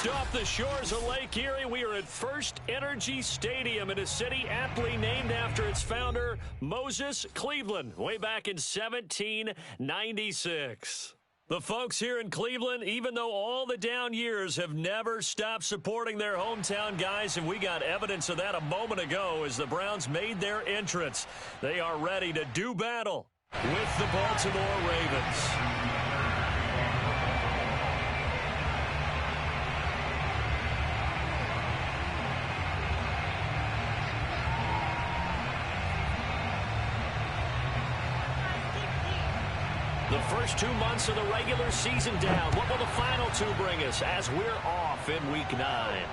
Off the shores of Lake Erie, we are at First Energy Stadium in a city aptly named after its founder, Moses Cleveland, way back in 1796. The folks here in Cleveland, even though all the down years, have never stopped supporting their hometown guys, and we got evidence of that a moment ago as the Browns made their entrance. They are ready to do battle with the Baltimore Ravens. The first 2 months of the regular season down. What will the final 2 bring us as we're off in Week 9?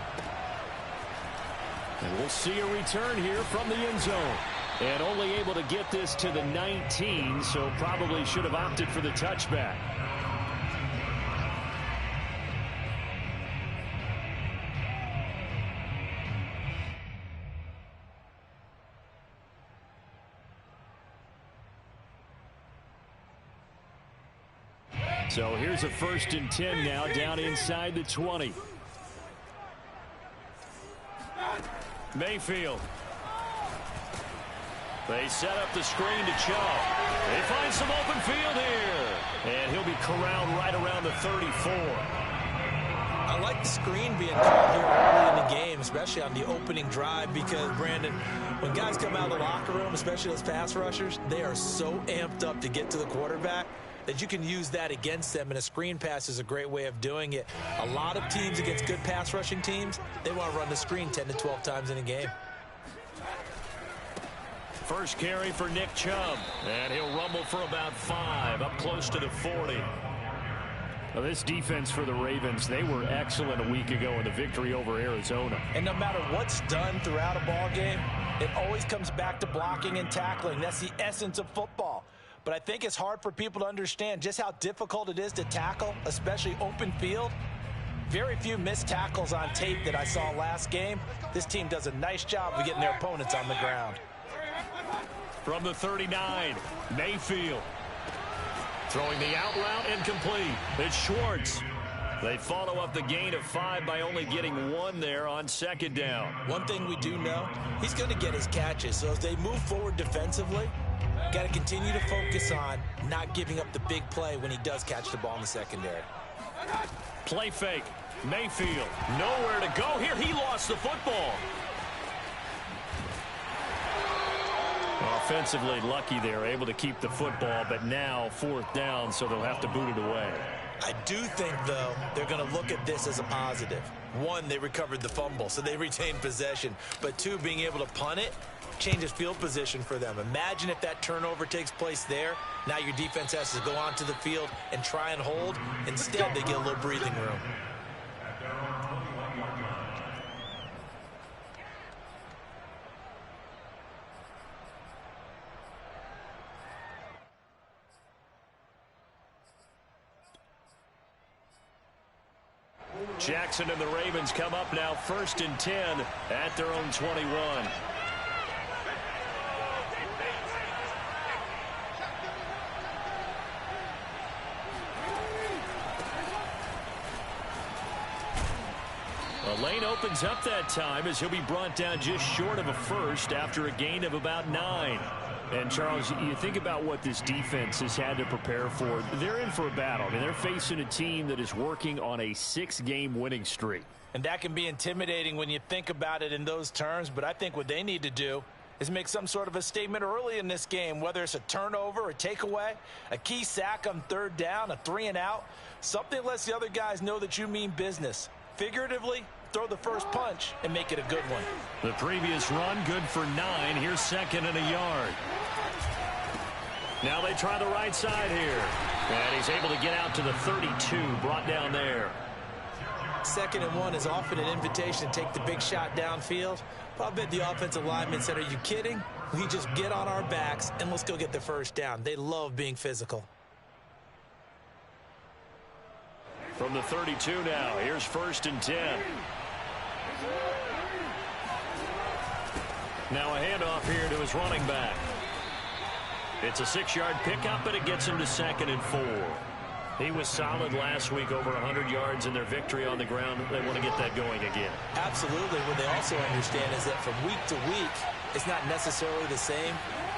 And we'll see a return here from the end zone. And only able to get this to the 19, so probably should have opted for the touchback. So here's a 1st and 10 now, down inside the 20. Mayfield. They set up the screen to Chubb. They find some open field here. And he'll be corralled right around the 34. I like the screen being called here early in the game, especially on the opening drive, because, Brandon, when guys come out of the locker room, especially those pass rushers, they are so amped up to get to the quarterback that you can use that against them, and a screen pass is a great way of doing it. A lot of teams against good pass rushing teams, they want to run the screen 10 to 12 times in a game. First carry for Nick Chubb, and he'll rumble for about 5, up close to the 40. Well, this defense for the Ravens, they were excellent a week ago in the victory over Arizona. And no matter what's done throughout a ball game, it always comes back to blocking and tackling. That's the essence of football. But I think it's hard for people to understand just how difficult it is to tackle, especially open field. Very few missed tackles on tape that I saw last game. This team does a nice job of getting their opponents on the ground. From the 39, Mayfield. Throwing the out route incomplete. It's Schwartz. They follow up the gain of 5 by only getting 1 there on 2nd down. One thing we do know, he's going to get his catches. So as they move forward defensively, got to continue to focus on not giving up the big play when he does catch the ball in the secondary. Play fake. Mayfield. Nowhere to go here. He lost the football. Offensively lucky they're able to keep the football, but now 4th down, so they'll have to boot it away. I do think, though, they're going to look at this as a positive. 1, they recovered the fumble, so they retained possession. But 2, being able to punt it changes field position for them. Imagine if that turnover takes place there. Now your defense has to go onto the field and try and hold. Instead, they get a little breathing room. Jackson and the Ravens come up now 1st and 10 at their own 21. The lane opens up that time as he'll be brought down just short of a 1st after a gain of about 9. And, Charles, you think about what this defense has had to prepare for. They're in for a battle. I mean, they're facing a team that is working on a 6-game winning streak. And that can be intimidating when you think about it in those terms. But I think what they need to do is make some sort of a statement early in this game, whether it's a turnover, a takeaway, a key sack on 3rd down, a 3-and-out. Something that lets the other guys know that you mean business. Figuratively, throw the first punch and make it a good one. The previous run, good for 9. Here's 2nd and a yard. Now they try the right side here. And he's able to get out to the 32, brought down there. 2nd and 1 is often an invitation to take the big shot downfield. But I bet the offensive lineman said, are you kidding? We just get on our backs and let's go get the 1st down. They love being physical. From the 32 now, here's 1st and 10. Now a handoff here to his running back. It's a 6-yard pickup, but it gets him to 2nd and 4. He was solid last week, over 100 yards in their victory on the ground. They want to get that going again. Absolutely. What they also understand is that from week to week, it's not necessarily the same,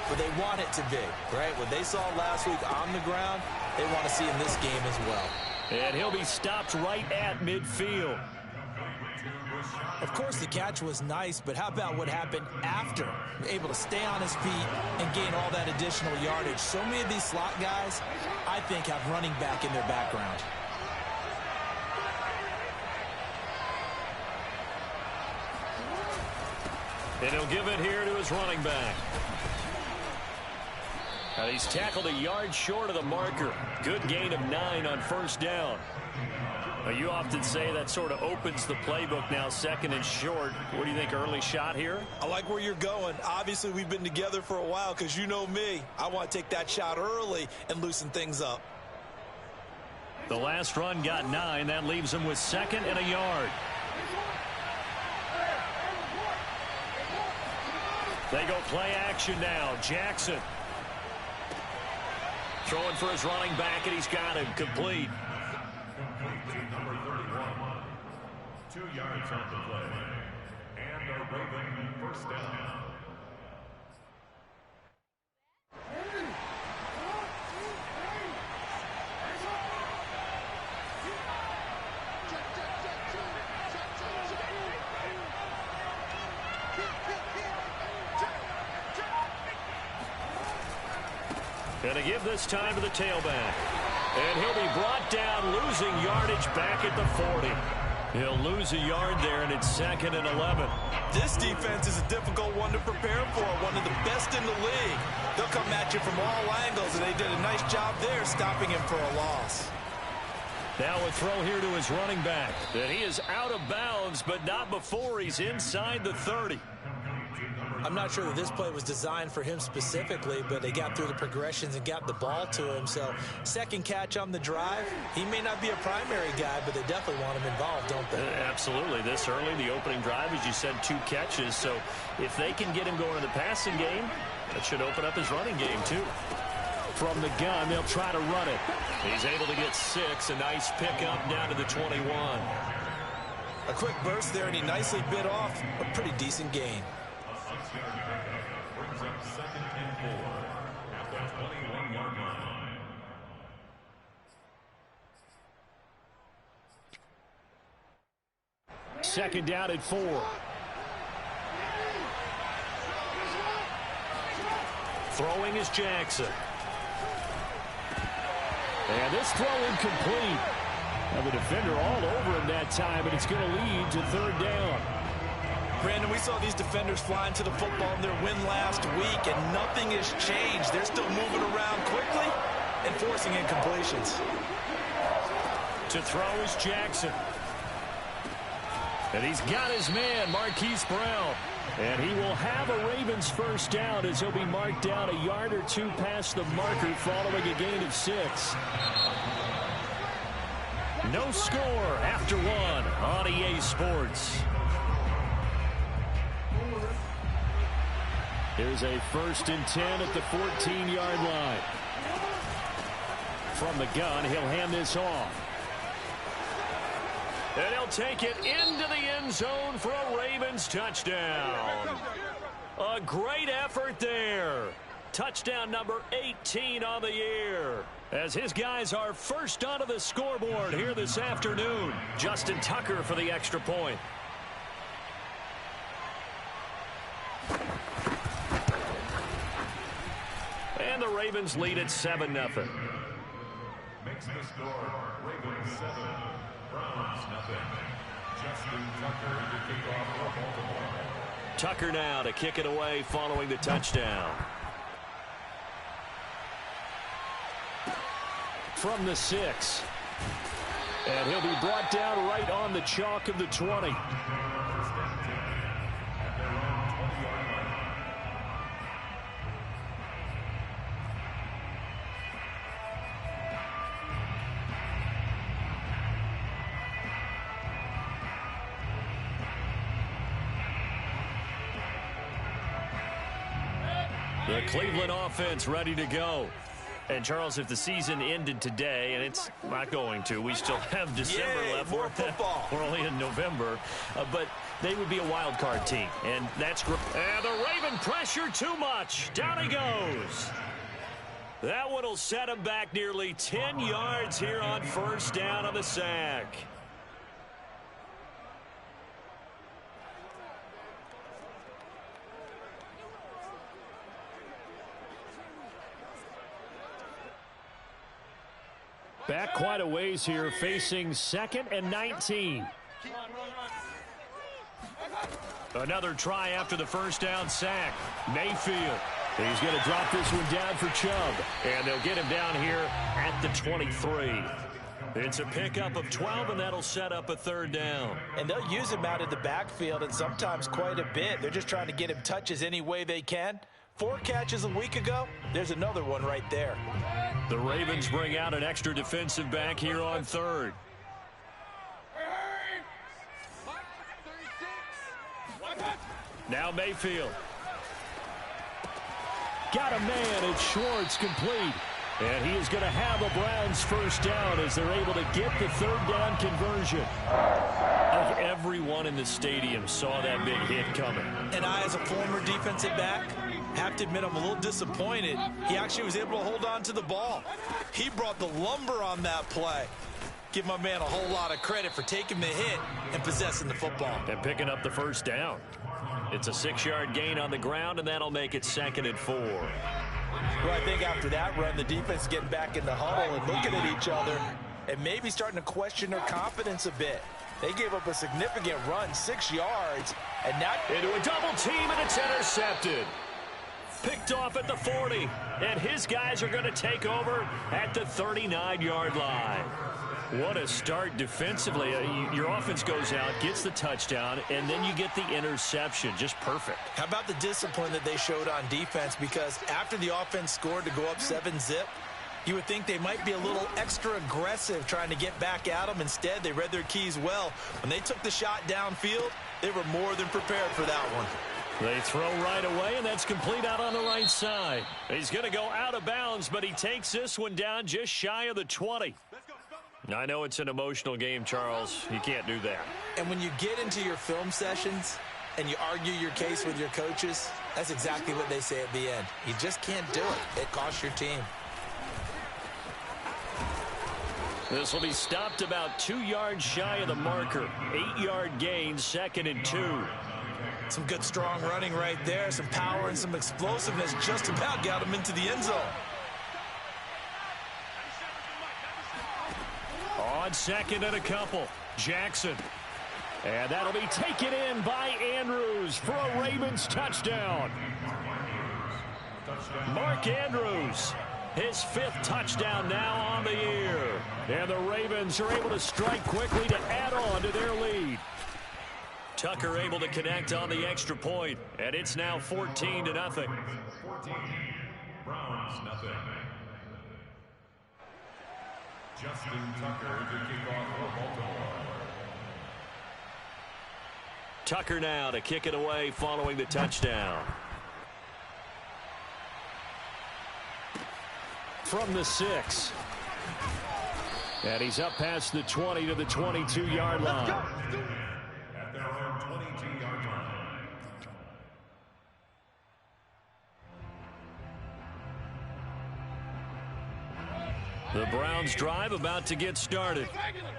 but they want it to be, right? What they saw last week on the ground, they want to see in this game as well. And he'll be stopped right at midfield. Of course, the catch was nice, but how about what happened after? Able to stay on his feet and gain all that additional yardage. So many of these slot guys, I think, have running back in their background. And he'll give it here to his running back. Now he's tackled a yard short of the marker. Good gain of 9 on first down. Now you often say that sort of opens the playbook now, second and short. What do you think, early shot here? I like where you're going. Obviously, we've been together for a while because you know me. I want to take that shot early and loosen things up. The last run got 9. That leaves him with second and a yard. They go play action now. Jackson throwing for his running back, and he's got him complete. Number 31, 2 yards on the play, and a Raven first down. And to give this time to the tailback. And he'll be brought down, losing yardage back at the 40. He'll lose a yard there, and it's second and 11. This defense is a difficult one to prepare for, one of the best in the league. They'll come at you from all angles, and they did a nice job there stopping him for a loss. Now a throw here to his running back. And he is out of bounds, but not before he's inside the 30. I'm not sure that this play was designed for him specifically, but they got through the progressions and got the ball to him. So second catch on the drive. He may not be a primary guy, but they definitely want him involved, don't they? Absolutely. This early, the opening drive, as you said, 2 catches. So if they can get him going in the passing game, that should open up his running game too. From the gun, they'll try to run it. He's able to get 6. A nice pickup down to the 21. A quick burst there, and he nicely bit off a pretty decent gain. Brings up second and 4 at the 21-yard line. Second down at 4. Throwing is Jackson. And this throw incomplete. Now the defender all over him that time, and it's going to lead to third down. Brandon, we saw these defenders flying to the football in their win last week, and nothing has changed. They're still moving around quickly and forcing incompletions. To throw is Jackson. And he's got his man, Marquise Brown. And he will have a Ravens first down as he'll be marked down a yard or 2 past the marker following a gain of 6. No score after 1 on EA Sports. Here's a 1st and 10 at the 14-yard line. From the gun, he'll hand this off. And he'll take it into the end zone for a Ravens touchdown. A great effort there. Touchdown number 18 on the year. As his guys are first onto the scoreboard here this afternoon. Justin Tucker for the extra point. And the Ravens lead at 7-0. Makes the score Ravens 7, Browns nothing. Justin Tucker to kick off for Baltimore. Tucker now to kick it away following the touchdown. From the 6. And he'll be brought down right on the chalk of the 20. The Cleveland offense ready to go. And, Charles, if the season ended today, and it's not going to, we still have December left. More football. We're only in November. But they would be a wild card team. And that's great. And the Raven pressure too much. Down he goes. That one will set him back nearly 10 yards here on first down on the sack. Back quite a ways here, facing 2nd and 19. Another try after the first down sack. Mayfield. He's going to drop this one down for Chubb. And they'll get him down here at the 23. It's a pickup of 12, and that'll set up a third down. And they'll use him out of the backfield, and sometimes quite a bit. They're just trying to get him touches any way they can. 4 catches a week ago. There's another one right there. The Ravens bring out an extra defensive back here on third. Now Mayfield. Got a man. It's Schwartz, complete. And he is going to have a Browns first down as they're able to get the third down conversion. Everyone in the stadium saw that big hit coming. And I, as a former defensive back, have to admit I'm a little disappointed. He actually was able to hold on to the ball. He brought the lumber on that play. Give my man a whole lot of credit for taking the hit and possessing the football. And picking up the first down. It's a 6-yard gain on the ground, and that'll make it 2nd and 4. Well, I think after that run, the defense is getting back in the huddle and looking at each other and maybe starting to question their confidence a bit. They gave up a significant run, 6 yards, and now into a double team, and it's intercepted. Picked off at the 40, and his guys are going to take over at the 39-yard line. What a start defensively. Your offense goes out, gets the touchdown, and then you get the interception. Just perfect. How about the discipline that they showed on defense? Because after the offense scored to go up 7-zip, you would think they might be a little extra aggressive trying to get back at them. Instead, they read their keys well. When they took the shot downfield, they were more than prepared for that one. They throw right away, and that's complete out on the right side. He's going to go out of bounds, but he takes this one down just shy of the 20. I know it's an emotional game, Charles. You can't do that. And when you get into your film sessions and you argue your case with your coaches, that's exactly what they say at the end. You just can't do it. It costs your team. This will be stopped about 2 yards shy of the marker. 8-yard gain, 2nd and 2. Some good strong running right there. Some power and some explosiveness just about got him into the end zone. On 2nd and a couple, Jackson. And that'll be taken in by Andrews for a Ravens touchdown. Mark Andrews, his 5th touchdown now on the year. And the Ravens are able to strike quickly to add on to their lead. Tucker able to connect on the extra point, and it's now 14-0. 14, Browns nothing. Justin Tucker to kick off for Baltimore. Tucker now to kick it away following the touchdown. From the 6. And he's up past the 20 to the 22-yard line. At their own 22-yard line. The Browns drive about to get started.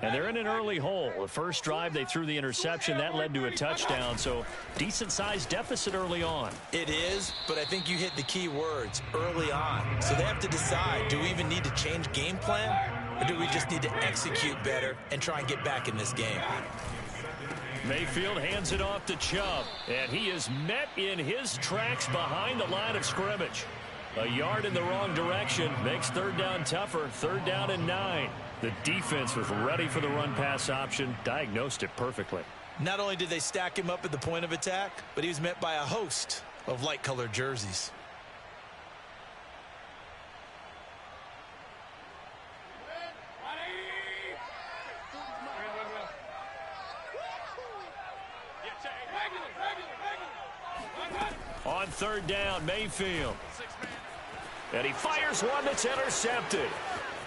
And they're in an early hole. The first drive, they threw the interception. That led to a touchdown. So decent-sized deficit early on. It is, but I think you hit the key words, early on. So they have to decide, do we even need to change game plan? Or do we just need to execute better and try and get back in this game? Mayfield hands it off to Chubb. And he is met in his tracks behind the line of scrimmage. A yard in the wrong direction makes third down tougher. 3rd down and 9. The defense was ready for the run-pass option, diagnosed it perfectly. Not only did they stack him up at the point of attack, but he was met by a host of light-colored jerseys. On 3rd down, Mayfield. And he fires one that's intercepted.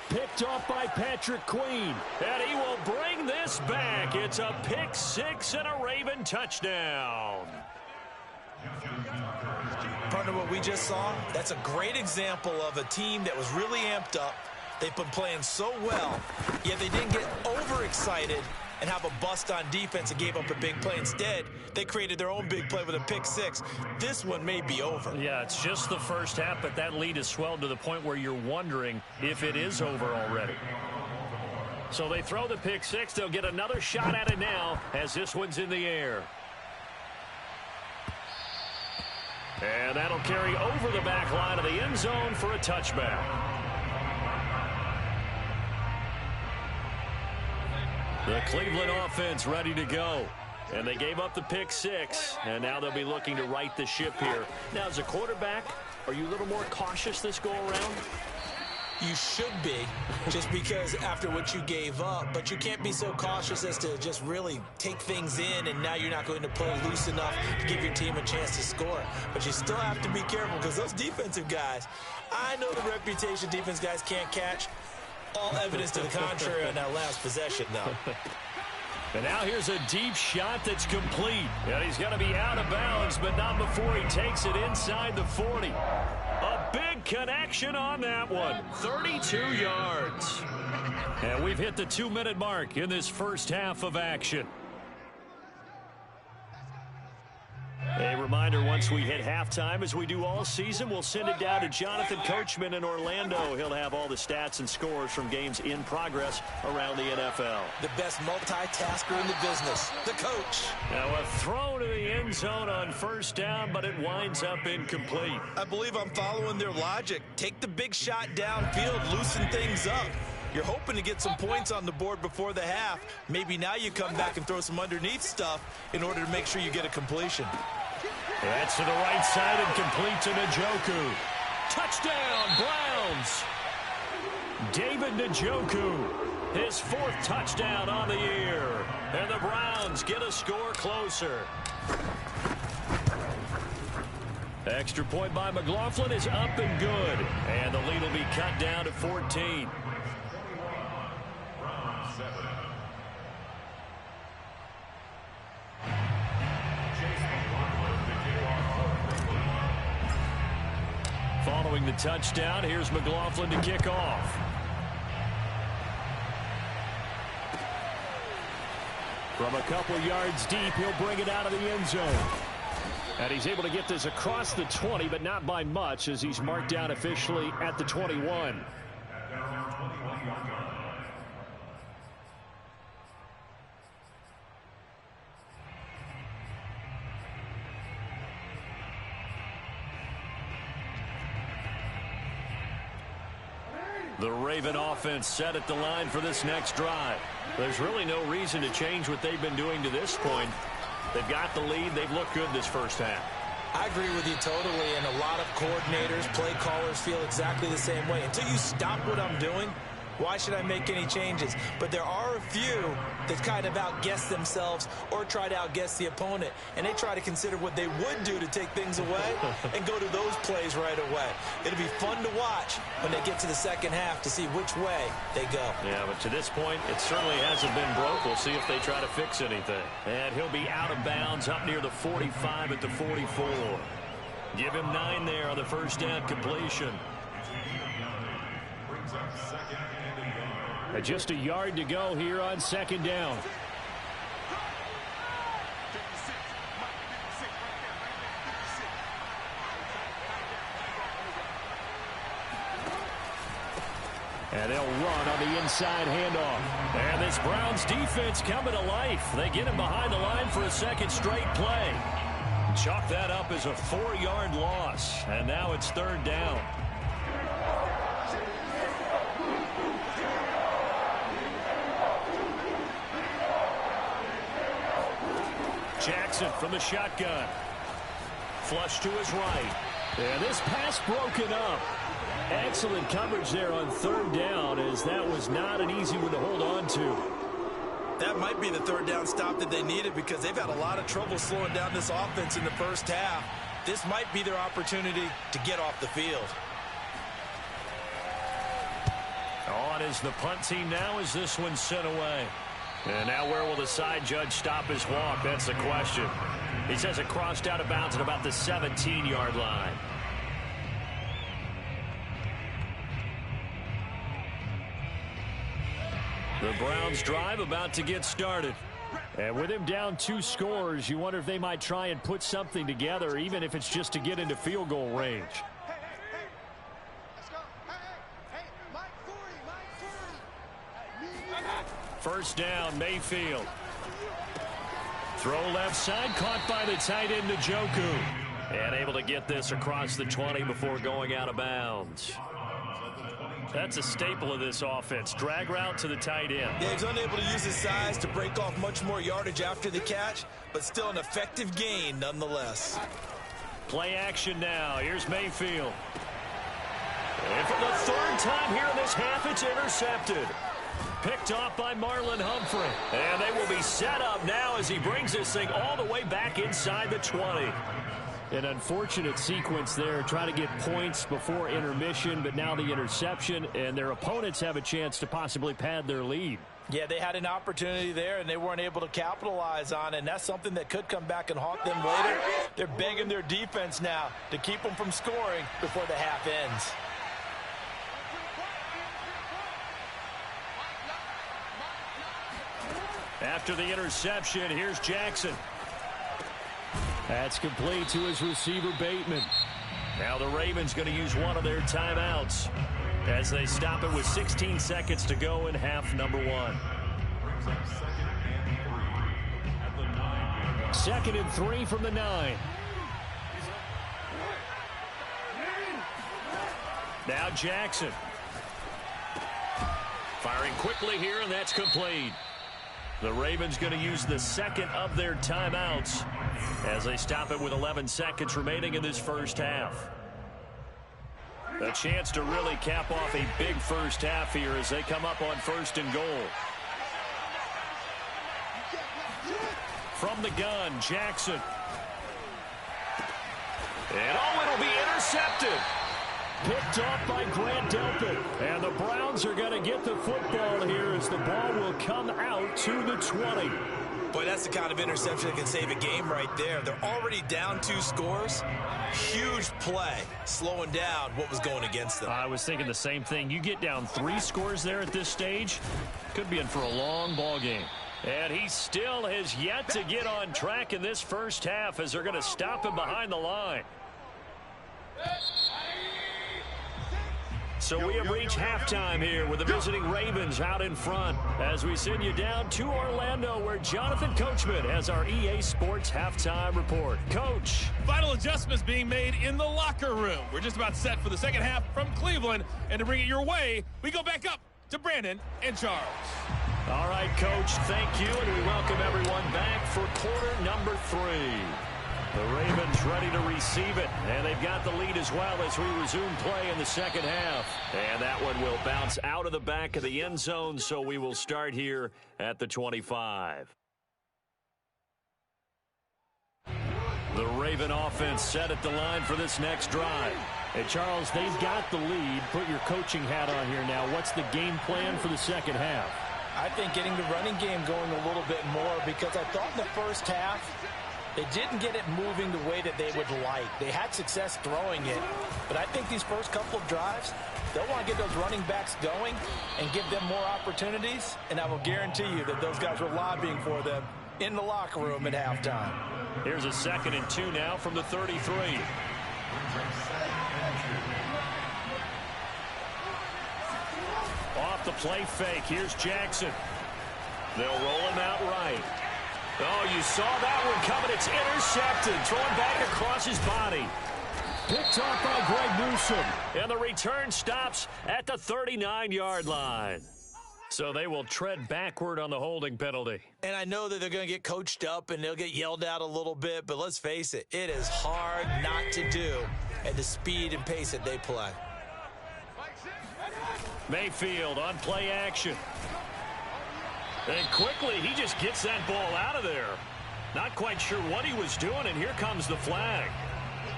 Picked off by Patrick Queen. And he will bring this back. It's a pick six and a Raven touchdown. Partner, what we just saw, that's a great example of a team that was really amped up. They've been playing so well, yet they didn't get overexcited and have a bust on defense and gave up a big play. Instead, they created their own big play with a pick six. This one may be over. Yeah, it's just the first half, but that lead has swelled to the point where you're wondering if it is over already. So they throw the pick six. They'll get another shot at it now as this one's in the air. And that'll carry over the back line of the end zone for a touchback. The Cleveland offense ready to go. And they gave up the pick six, and now they'll be looking to right the ship here. Now, as a quarterback, are you a little more cautious this go-around? You should be, just because after what you gave up, but you can't be so cautious as to just really take things in, and now you're not going to play loose enough to give your team a chance to score. But you still have to be careful because those defensive guys, I know the reputation defense guys can't catch. All evidence to the contrary on that last possession, though. And now here's a deep shot that's complete. And he's going to be out of bounds, but not before he takes it inside the 40. A big connection on that one. 32 yards. And we've hit the 2-minute mark in this first half of action. A reminder, once we hit halftime, as we do all season, we'll send it down to Jonathan Coachman in Orlando. He'll have all the stats and scores from games in progress around the NFL. The best multitasker in the business, the coach. Now a throw to the end zone on first down, but it winds up incomplete. I believe I'm following their logic. Take the big shot downfield, loosen things up. You're hoping to get some points on the board before the half. Maybe now you come back and throw some underneath stuff in order to make sure you get a completion. That's to the right side and complete to Njoku. Touchdown, Browns. David Njoku, his fourth touchdown on the year. And the Browns get a score closer. Extra point by McLaughlin is up and good. And the lead will be cut down to 14. Following the touchdown, here's McLaughlin to kick off. From a couple yards deep, he'll bring it out of the end zone. And he's able to get this across the 20, but not by much, as he's marked down officially at the 21. The Raven offense set at the line for this next drive. There's really no reason to change what they've been doing to this point. They've got the lead. They've looked good this first half. I agree with you totally, and a lot of coordinators, play callers feel exactly the same way. Until you stop what I'm doing, why should I make any changes? But there are a few that kind of outguess themselves or try to outguess the opponent, and they try to consider what they would do to take things away and go to those plays right away. It'll be fun to watch when they get to the second half to see which way they go. Yeah, but to this point, it certainly hasn't been broke. We'll see if they try to fix anything. And he'll be out of bounds up near the 45 at the 44. Give him 9 there on the first down completion. Just a yard to go here on second down. And they'll run on the inside handoff. And this Browns defense coming to life. They get him behind the line for a second straight play. Chalk that up as a 4-yard loss. And now it's third down. Jackson from the shotgun. Flush to his right. And this pass broken up. Excellent coverage there on third down, as that was not an easy one to hold on to. That might be the third down stop that they needed, because they've had a lot of trouble slowing down this offense in the first half. This might be their opportunity to get off the field. On is the punt team now as this one's sent away. And now where will the side judge stop his walk? That's the question. He says it crossed out of bounds at about the 17-yard line. The Browns drive about to get started. And with him down 2 scores, you wonder if they might try and put something together, even if it's just to get into field goal range. First down, Mayfield. Throw left side, caught by the tight end, Njoku. And able to get this across the 20 before going out of bounds. That's a staple of this offense. Drag route to the tight end. Yeah, he's unable to use his size to break off much more yardage after the catch, but still an effective gain nonetheless. Play action now. Here's Mayfield. And for the 3rd time here in this half, it's intercepted. Picked off by Marlon Humphrey. And they will be set up now as he brings this thing all the way back inside the 20. An unfortunate sequence there, trying to get points before intermission, but now the interception, and their opponents have a chance to possibly pad their lead. Yeah, they had an opportunity there, and they weren't able to capitalize on it, and that's something that could come back and haunt them later. They're begging their defense now to keep them from scoring before the half ends. After the interception, here's Jackson. That's complete to his receiver, Bateman. Now the Ravens going to use one of their timeouts as they stop it with 16 seconds to go in half number 1. 2nd and 3 from the 9. Now Jackson. Firing quickly here, and that's complete. The Ravens going to use the 2nd of their timeouts as they stop it with 11 seconds remaining in this first half. A chance to really cap off a big first half here as they come up on 1st and goal. From the gun, Jackson. And it'll be intercepted. Picked off by Grant Delpit. And the Browns are going to get the football here as the ball will come out to the 20. Boy, that's the kind of interception that can save a game right there. They're already down 2 scores. Huge play, slowing down what was going against them. I was thinking the same thing. You get down 3 scores there at this stage, could be in for a long ball game. And he still has yet to get on track in this first half as they're going to stop him behind the line. So we have reached halftime here with the visiting Ravens out in front as we send you down to Orlando where Jonathan Coachman has our EA Sports halftime report. Coach. Final adjustments being made in the locker room. We're just about set for the second half from Cleveland. And to bring it your way, we go back up to Brandon and Charles. All right, Coach, thank you. And we welcome everyone back for quarter number 3. The Ravens ready to receive it, and they've got the lead as well as we resume play in the second half. And that one will bounce out of the back of the end zone, so we will start here at the 25. The Raven offense set at the line for this next drive. And, Charles, they've got the lead. Put your coaching hat on here now. What's the game plan for the second half? I think getting the running game going a little bit more because I thought in the first half they didn't get it moving the way that they would like. They had success throwing it, but I think these first couple of drives, they'll want to get those running backs going and give them more opportunities, and I will guarantee you that those guys were lobbying for them in the locker room at halftime. Here's a 2nd and 2 now from the 33. Off the play fake, here's Jackson. They'll roll him out right. Oh, you saw that one coming. It's intercepted. Thrown back across his body. Picked off by Greg Newsome. And the return stops at the 39-yard line. So they will tread backward on the holding penalty. And I know that they're going to get coached up and they'll get yelled at a little bit, but let's face it, it is hard not to do at the speed and pace that they play. Mayfield on play action. And quickly, he just gets that ball out of there. Not quite sure what he was doing, and here comes the flag.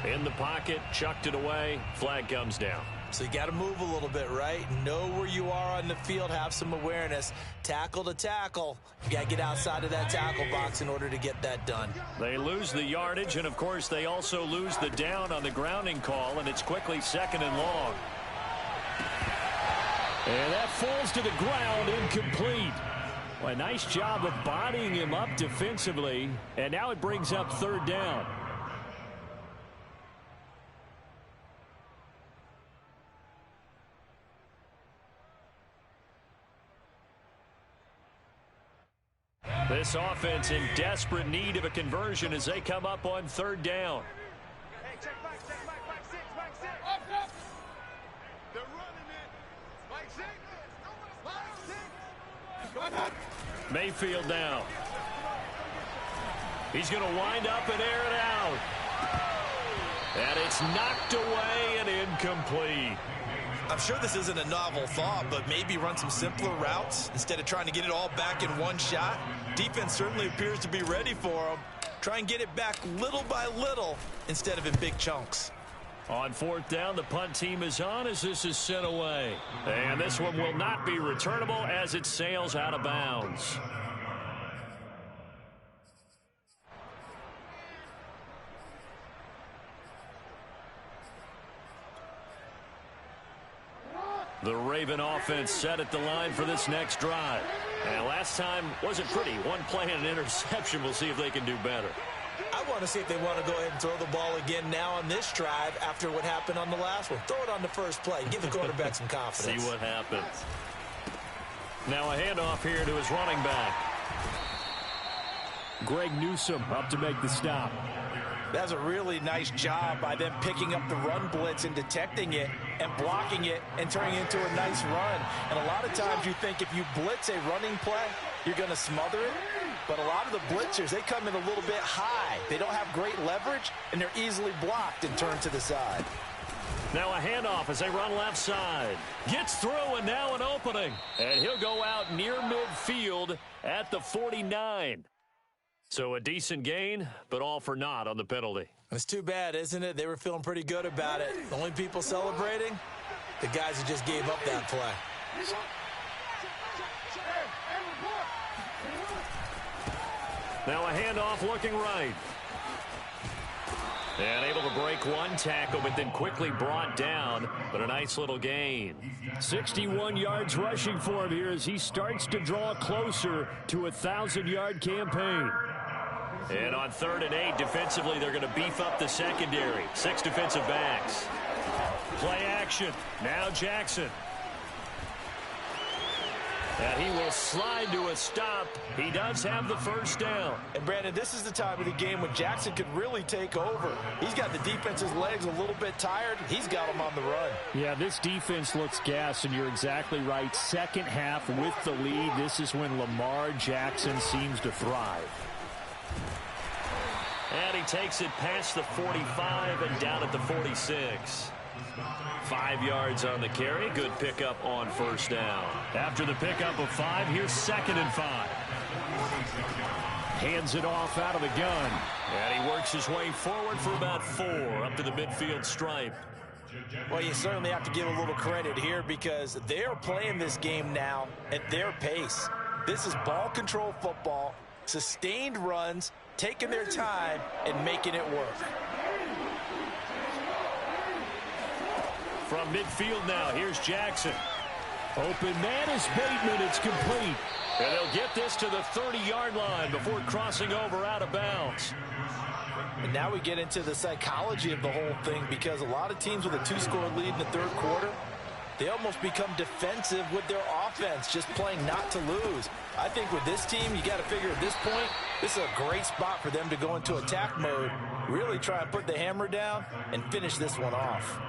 In the pocket, chucked it away, flag comes down. So you got to move a little bit, right? Know where you are on the field, have some awareness. Tackle to tackle. You got to get outside of that tackle box in order to get that done. They lose the yardage, and, of course, they also lose the down on the grounding call, and it's quickly 2nd and long. And that falls to the ground, incomplete. Well, a nice job of bodying him up defensively, and now it brings up 3rd down. This offense in desperate need of a conversion as they come up on 3rd down. Hey, check back, 6. They're running it. Mike 6. Mayfield now. He's going to wind up and air it out. And it's knocked away and incomplete. I'm sure this isn't a novel thought, but maybe run some simpler routes instead of trying to get it all back in one shot. Defense certainly appears to be ready for them. Try and get it back little by little instead of in big chunks. On 4th down, the punt team is on as this is sent away. And this one will not be returnable as it sails out of bounds. The Raven offense set at the line for this next drive. And last time wasn't pretty. One play and an interception. We'll see if they can do better. I want to see if they want to go ahead and throw the ball again now on this drive after what happened on the last one. Throw it on the first play. Give the quarterback some confidence. See what happens. Now a handoff here to his running back. Greg Newsome up to make the stop. That's a really nice job by them picking up the run blitz and detecting it and blocking it and turning it into a nice run. And a lot of times you think if you blitz a running play, you're going to smother it. But a lot of the blitzers, they come in a little bit high. They don't have great leverage, and they're easily blocked and turned to the side. Now a handoff as they run left side. Gets through, and now an opening. And he'll go out near midfield at the 49. So a decent gain, but all for naught on the penalty. It's too bad, isn't it? They were feeling pretty good about it. The only people celebrating, the guys who just gave up that play. Now a handoff looking right. And able to break one tackle, but then quickly brought down. But a nice little gain. 61 yards rushing for him here as he starts to draw closer to a 1,000-yard campaign. And on 3rd and 8, defensively, they're going to beef up the secondary. 6 defensive backs. Play action. Now Jackson. And he will slide to a stop. He does have the first down. And, Brandon, this is the time of the game when Jackson could really take over. He's got the defense's legs a little bit tired. He's got them on the run. Yeah, this defense looks gassed, and you're exactly right. Second half with the lead, this is when Lamar Jackson seems to thrive. And he takes it past the 45 and down at the 46. 5 yards on the carry. Good pickup on first down. After the pickup of 5, here's 2nd and 5. Hands it off out of the gun. And he works his way forward for about 4 up to the midfield stripe. Well, you certainly have to give a little credit here because they're playing this game now at their pace. This is ball control football, sustained runs, taking their time and making it work. From midfield now, here's Jackson. Open man is Bateman. It's complete. And they'll get this to the 30-yard line before crossing over out of bounds. And now we get into the psychology of the whole thing because a lot of teams with a 2-score lead in the third quarter, they almost become defensive with their offense, just playing not to lose. I think with this team, you got to figure at this point, this is a great spot for them to go into attack mode, really try and put the hammer down and finish this one off.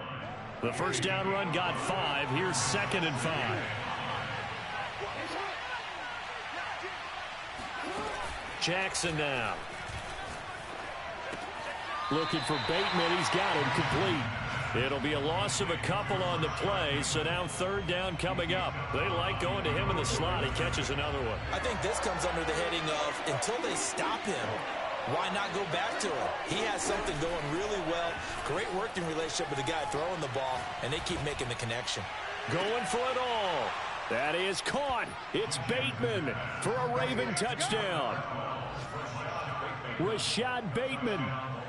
The first down run got 5. Here's 2nd and 5. Jackson now. Looking for Bateman. He's got him complete. It'll be a loss of a couple on the play, so now 3rd down coming up. They like going to him in the slot. He catches another one. I think this comes under the heading of until they stop him, Why not go back to it? He has something going really well. Great working relationship with the guy throwing the ball, and they keep making the connection. Going for it all. That is caught. It's Bateman for a Raven touchdown. Rashad Bateman,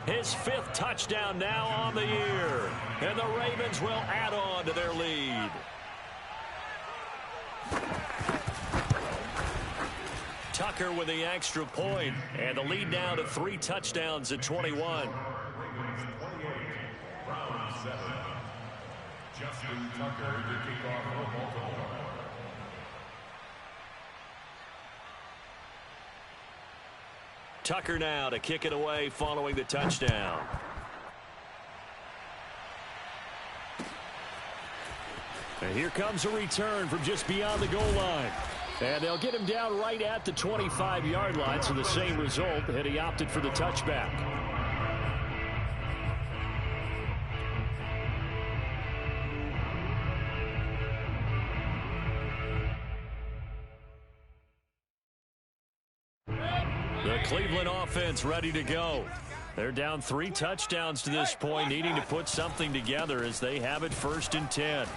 his 5th touchdown now on the year. And the Ravens will add on to their lead. Tucker with the extra point, and the lead now to 3 touchdowns at 21. Justin Tucker to kick off for Baltimore. Tucker now to kick it away following the touchdown. And here comes a return from just beyond the goal line. And they'll get him down right at the 25-yard line, so the same result, and he opted for the touchback. The Cleveland offense ready to go. They're down 3 touchdowns to this point, needing to put something together as they have it 1st and 10.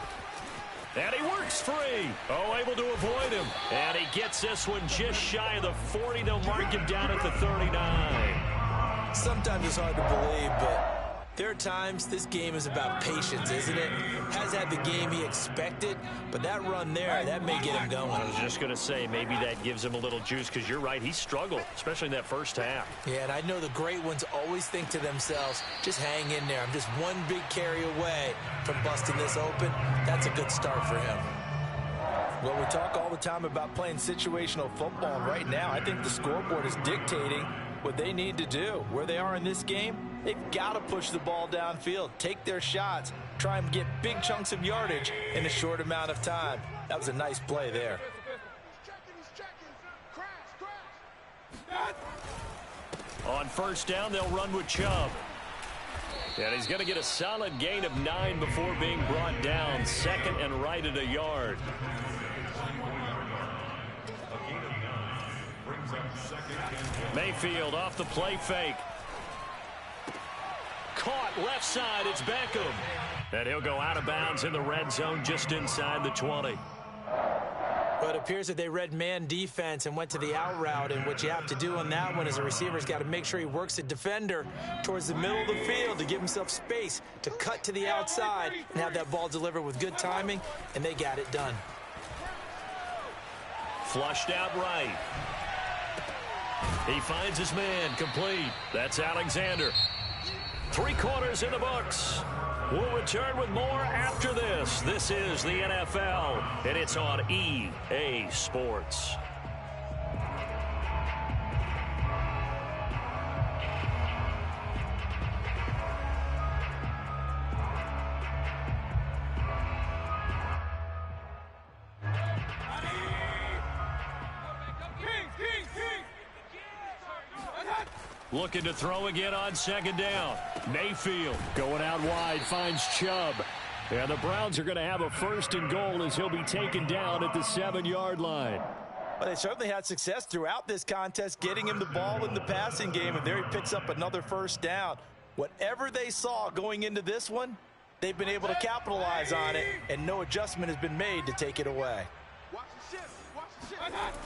And he works free. Oh, able to avoid him. And he gets this one just shy of the 40. They'll mark him down at the 39. Sometimes it's hard to believe, but there are times this game is about patience, isn't it? Has had the game he expected, but that run there, that may get him going. I was just going to say, maybe that gives him a little juice, because you're right, he struggled, especially in that first half. Yeah, and I know the great ones always think to themselves, just hang in there. I'm just one big carry away from busting this open. That's a good start for him. Well, we talk all the time about playing situational football, and right now I think the scoreboard is dictating what they need to do. Where they are in this game, they've got to push the ball downfield, take their shots, try and get big chunks of yardage in a short amount of time. That was a nice play there. On 1st down, they'll run with Chubb. And he's going to get a solid gain of 9 before being brought down. 2nd and right at a yard. Mayfield off the play fake. Caught left side. It's Beckham. And he'll go out of bounds in the red zone just inside the 20. But it appears that they read man defense and went to the out route, and what you have to do on that one is a receiver's got to make sure he works a defender towards the middle of the field to give himself space to cut to the outside and have that ball delivered with good timing, and they got it done. Flushed out right. He finds his man, complete. That's Alexander. 3 quarters in the books. We'll return with more after this. This is the NFL, and it's on EA Sports. Looking to throw again on 2nd down. Mayfield going out wide, finds Chubb. And the Browns are going to have a 1st and goal as he'll be taken down at the 7-yard line. Well, they certainly had success throughout this contest, getting him the ball in the passing game, and there he picks up another 1st down. Whatever they saw going into this one, they've been able to capitalize on it, and no adjustment has been made to take it away. Watch the shift. Watch the shift.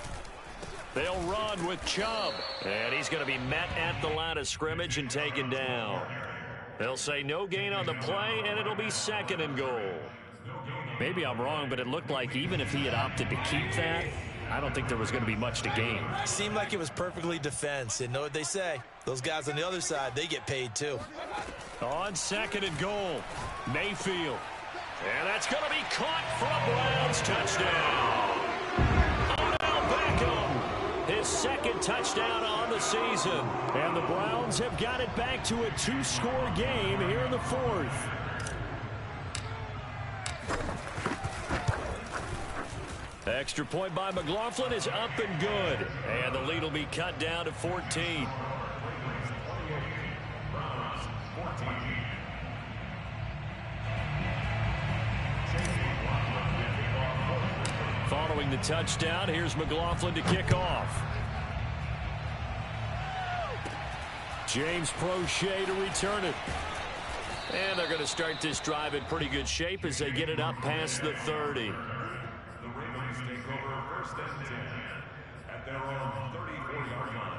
They'll run with Chubb. And he's going to be met at the line of scrimmage and taken down. They'll say no gain on the play, and it'll be 2nd and goal. Maybe I'm wrong, but it looked like even if he had opted to keep that, I don't think there was going to be much to gain. Seemed like it was perfectly defense. And know what they say. Those guys on the other side, they get paid too. On 2nd and goal, Mayfield. And that's going to be caught for a Browns touchdown. Beckham, his 2nd touchdown on the season. And the Browns have got it back to a 2-score game here in the 4th. Extra point by McLaughlin is up and good. And the lead will be cut down to 14. Following the touchdown, here's McLaughlin to kick off. James Prochet to return it. And they're going to start this drive in pretty good shape as they get it up past the 30. The Ravens take over first and 10 at their own 34-yard line.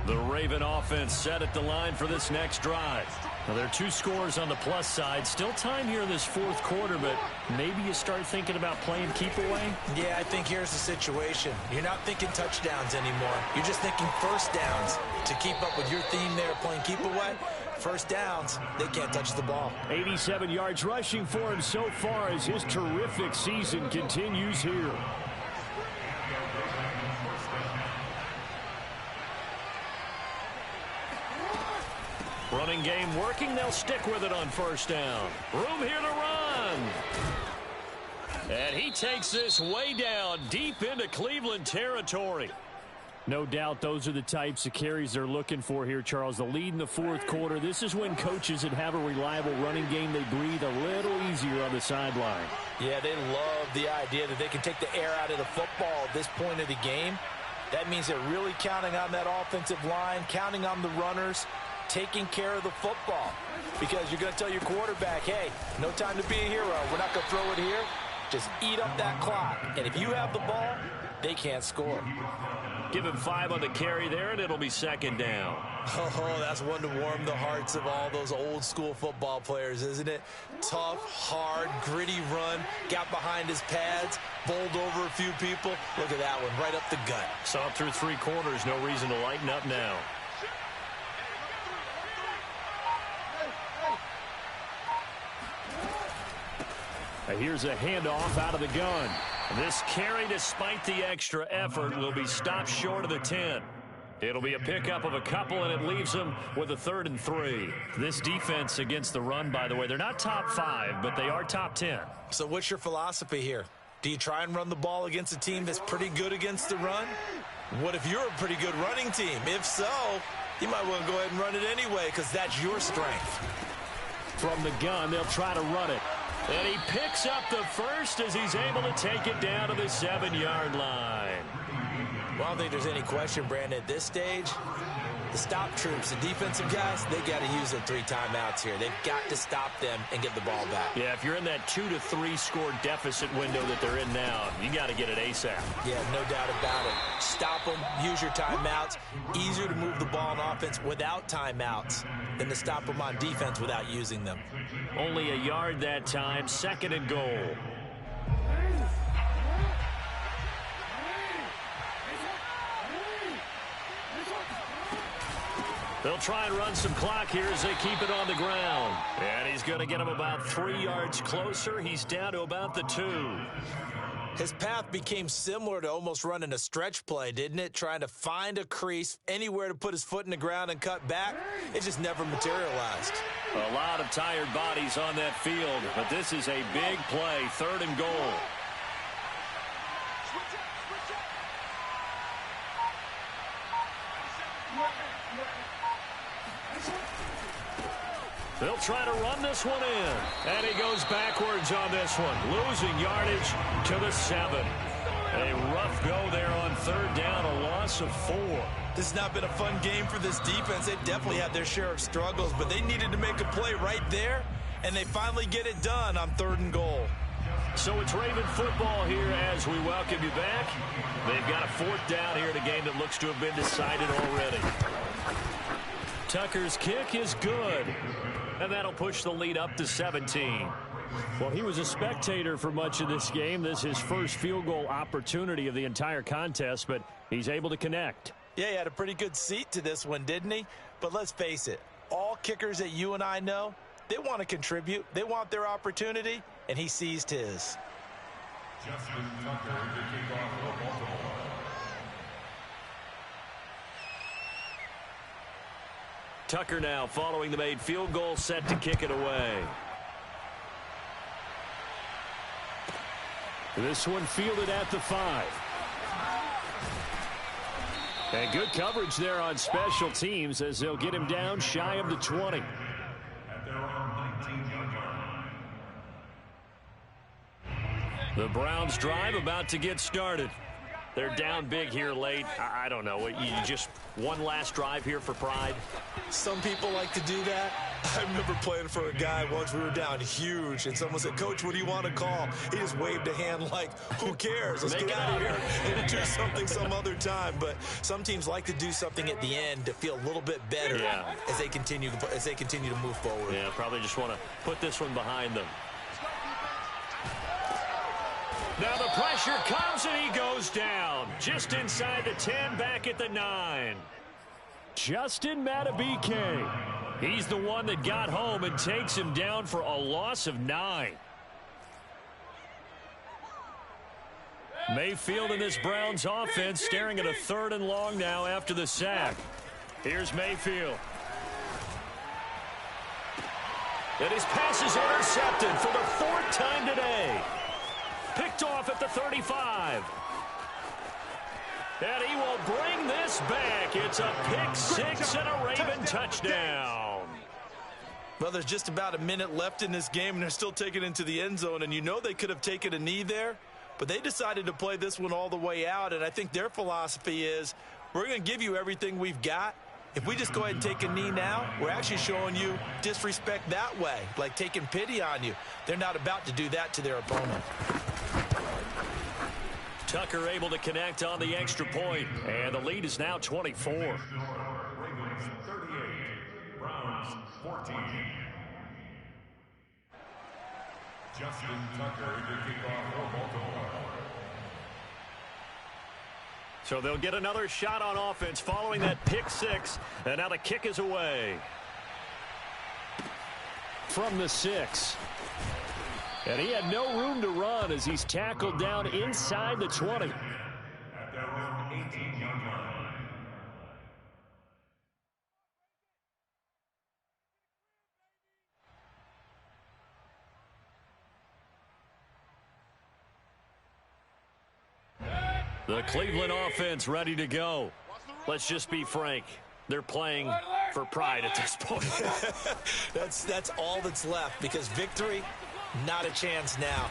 The Raven offense set at the line for this next drive. Now, there are 2 scores on the plus side. Still time here in this fourth quarter, but maybe you start thinking about playing keep away? Yeah, I think here's the situation. You're not thinking touchdowns anymore. You're just thinking first downs. To keep up with your theme there, playing keep away, first downs, they can't touch the ball. 87 yards rushing for him so far as his terrific season continues here. Running game working. They'll stick with it on first down. Room here to run. And he takes this way down deep into Cleveland territory. No doubt those are the types of carries they're looking for here, Charles. The lead in the fourth quarter. This is when coaches that have a reliable running game, they breathe a little easier on the sideline. Yeah, they love the idea that they can take the air out of the football at this point of the game. That means they're really counting on that offensive line, counting on the runners, taking care of the football. Because you're going to tell your quarterback, hey, no time to be a hero. We're not going to throw it here. Just eat up that clock. And if you have the ball, they can't score. Give him 5 on the carry there, and it'll be second down. Oh, that's one to warm the hearts of all those old school football players, isn't it? Tough, hard, gritty run. Got behind his pads, bowled over a few people. Look at that one, right up the gut. Saw it through 3 quarters. No reason to lighten up now. Here's a handoff out of the gun. This carry, despite the extra effort, will be stopped short of the 10. It'll be a pickup of a couple, and it leaves them with a 3rd and 3. This defense against the run, by the way, they're not top 5, but they are top 10. So what's your philosophy here? Do you try and run the ball against a team that's pretty good against the run? What if you're a pretty good running team? If so, you might want to go ahead and run it anyway because that's your strength. From the gun, they'll try to run it. And he picks up the first as he's able to take it down to the 7-yard line. Well, I don't think there's any question, Brandon, at this stage, the stop troops, the defensive guys, they got to use their 3 timeouts here. They've got to stop them and get the ball back. Yeah, if you're in that 2 to 3 score deficit window that they're in now, you got to get it ASAP. Yeah, no doubt about it. Stop them, use your timeouts. Easier to move the ball on offense without timeouts than to stop them on defense without using them. Only a yard that time, 2nd and goal. They'll try and run some clock here as they keep it on the ground. And he's going to get him about 3 yards closer. He's down to about the 2. His path became similar to almost running a stretch play, didn't it? Trying to find a crease, anywhere to put his foot in the ground and cut back. It just never materialized. A lot of tired bodies on that field, but this is a big play, 3rd and goal. They'll try to run this one in. And he goes backwards on this one, losing yardage to the 7. A rough go there on 3rd down, a loss of 4. This has not been a fun game for this defense. They've definitely had their share of struggles, but they needed to make a play right there, and they finally get it done on 3rd and goal. So it's Raven football here as we welcome you back. They've got a 4th down here in a game that looks to have been decided already. Tucker's kick is good. And that'll push the lead up to 17. Well, he was a spectator for much of this game. This is his first field goal opportunity of the entire contest, but he's able to connect. Yeah, he had a pretty good seat to this one, didn't he? But let's face it, all kickers that you and I know, they want to contribute. They want their opportunity, and he seized his. Justin Tucker to kick off for Baltimore. Tucker now following the made field goal, set to kick it away. This one fielded at the 5. And good coverage there on special teams as they'll get him down shy of the 20. At their own 19-yard line. The Browns drive about to get started. They're down big here late. I don't know. You just one last drive here for pride? Some people like to do that. I remember playing for a guy once. We were down huge, and someone said, "Coach, what do you want to call?" He just waved a hand like, "Who cares? Let's get out of here and do something some other time." But some teams like to do something at the end to feel a little bit better as they continue to move forward. Yeah, probably just want to put this one behind them. Now the pressure comes and he goes down. Just inside the 10, back at the 9. Justin Madubuike. He's the one that got home and takes him down for a loss of 9. Mayfield and this Browns offense staring at a 3rd and long now after the sack. Here's Mayfield. And his pass is intercepted for the 4th time today. Picked off at the 35. And he will bring this back. It's a pick 6 and a Raven touchdown. Well, there's just about a minute left in this game, and they're still taking it into the end zone. And you know they could have taken a knee there, but they decided to play this one all the way out. And I think their philosophy is, we're going to give you everything we've got. If we just go ahead and take a knee now, we're actually showing you disrespect that way, like taking pity on you. They're not about to do that to their opponent. Tucker able to connect on the extra point, and the lead is now 24. Ravens 38, Browns 14. Justin Tucker to kick off for Baltimore. So they'll get another shot on offense following that pick 6, and now the kick is away. From the 6. And he had no room to run as he's tackled down inside the 20. At their own 18-yard line. The Cleveland offense ready to go. Let's just be frank. They're playing for pride at this point. That's all that's left, because victory, not a chance now.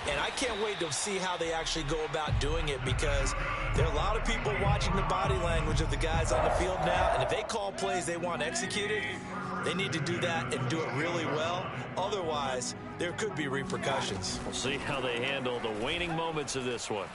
And I can't wait to see how they actually go about doing it, because there are a lot of people watching the body language of the guys on the field now, and if they call plays they want executed, they need to do that and do it really well. Otherwise, there could be repercussions. We'll see how they handle the waning moments of this one.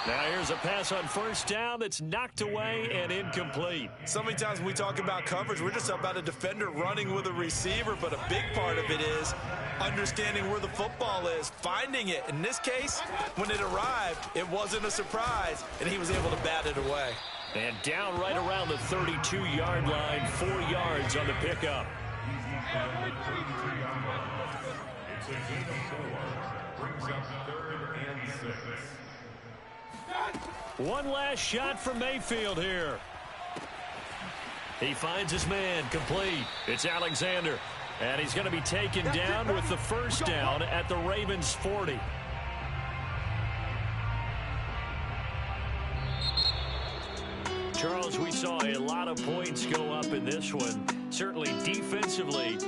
Now here's a pass on 1st down that's knocked away and incomplete. So many times when we talk about coverage, we're just about a defender running with a receiver, but a big part of it is understanding where the football is, finding it. In this case, when it arrived, it wasn't a surprise, and he was able to bat it away. And down right around the 32-yard line, 4 yards on the pickup. It's a gain of 4. Brings up 3rd and 6. One last shot from Mayfield here. He finds his man, complete. It's Alexander. And he's going to be taken down with the 1st down at the Ravens 40. Charles, we saw a lot of points go up in this one. Certainly defensively,